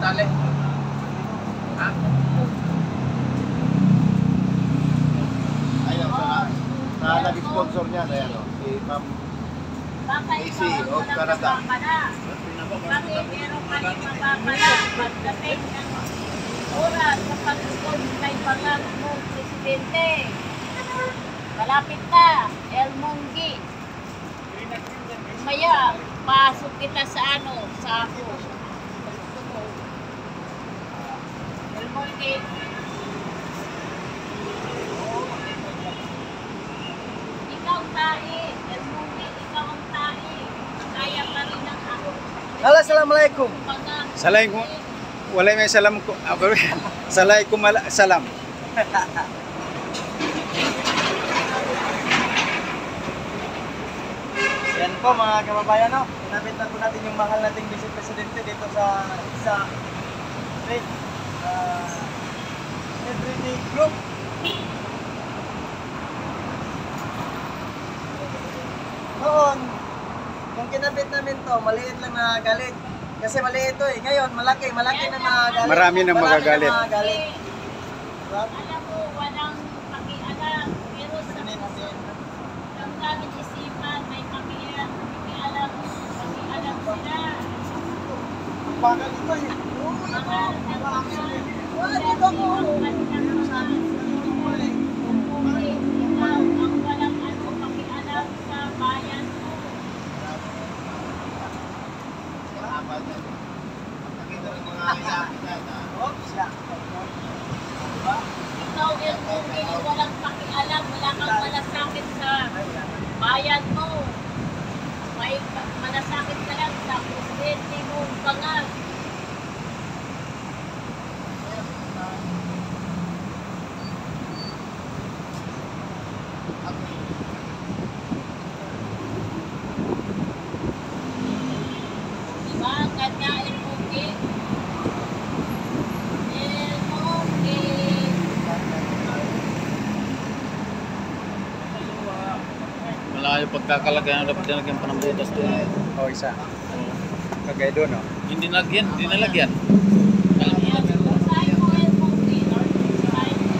tali. Ha? Ayun, sa nag-sponsor niya, ayan o, si Ma'am AC of Canada. Bakit meron ka rin mapapala pagdating ng oras sa pag-sponsor kay pangangong presidente? Malapit na, El Monggi. Maya, pasok kita sa sa ako. El Monggi. Ikaw ang tae, El Monggi, ikaw ang tae. Kaya pa rin ang ako. Halo, assalamualaikum. Assalamualaikum. Waalaikumsalam. Salam. Yan po mga kababayan, no? Pinabit na po natin yung mahal nating Vice Presidente dito sa everyday group. Noon, kung kinabit namin to, maliit lang na galit. Kasi maliit to eh. Ngayon, malaki na magalit. Marami na magagalit. Diba? Alam mo, walang pakialam. Pero sa damdamin isipan, may pakialam sila. Bagal ito eh. Mahal ng mga Dito ko. ikaw ang walang pakialam sa bayan mo. Nakita ng mga iyakin na. Oops, yeah. Ikaw, El Monggi, walang pakialam, wala kang malasakit sa bayan mo. May malasakit ka lang sa presidente mong bangal. Diba? Ang kanya, El Monggi. El Monggi. Malayo pagkakalagay na dapat dinagyan pa ng butas doon. Oh, isa. Kagaya doon, no? Hindi nalagyan. Usahin mo, El Monggi. Usahin mo.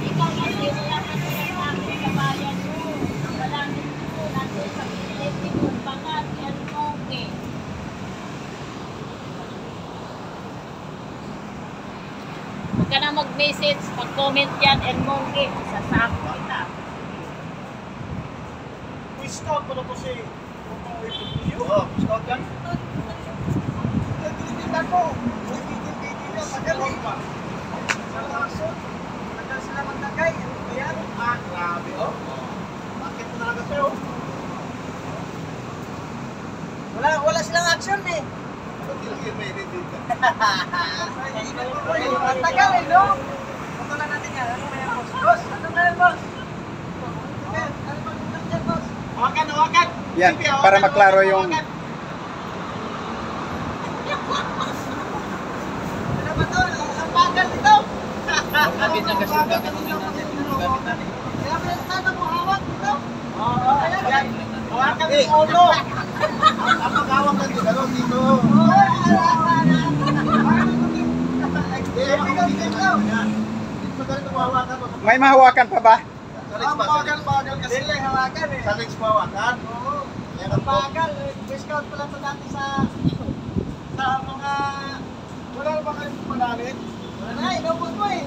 Ikaw kasi wala ka malasakit sa bayan mo. Ang malamit mo, nandun sa presidente mong bangal, El Monggi. Huwag ka na mag-message, mag-comment yan, El Monggi. Sasako kita. Scout ko na to si Oo, scout yan. Nagtititinda ko. Nagtitinda na. Tagal pa. Sa lason. Tagal sila magtagay. Ayan. Grabe oh. Bakit mo talaga sa'yo? Wala silang action eh. Pagkilagyan may edit dito. Ang tagal eh, no? Patulan natin yan. Ano ba yan, boss? Boss, ano ba yan, boss? Ano ba yan, boss? Hawakan! Yan, para maklaro yung... Ano ba to? Ang bagal nito! Gamit na kasi gamit natin. Kaya ba yung sana mo hawak nito? Oo, yan. Hawakan mo yung ulo! Ang mag-awak lang dito, gano'n dito. Dito ka rin tumawakan mo. May mahawakan pa ba? Sa Bagal kasi yung hawakan eh. Sa legs mawakan. Oo. Yan Ang ang bagal. Discount pala ito dati sa mga... Wala na ba kayo pumagamit? Wala na, inabot mo eh.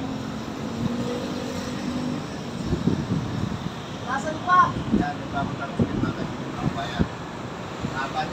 Nasaan pa? Yan, yung tamang tanong natin. Ang bayan.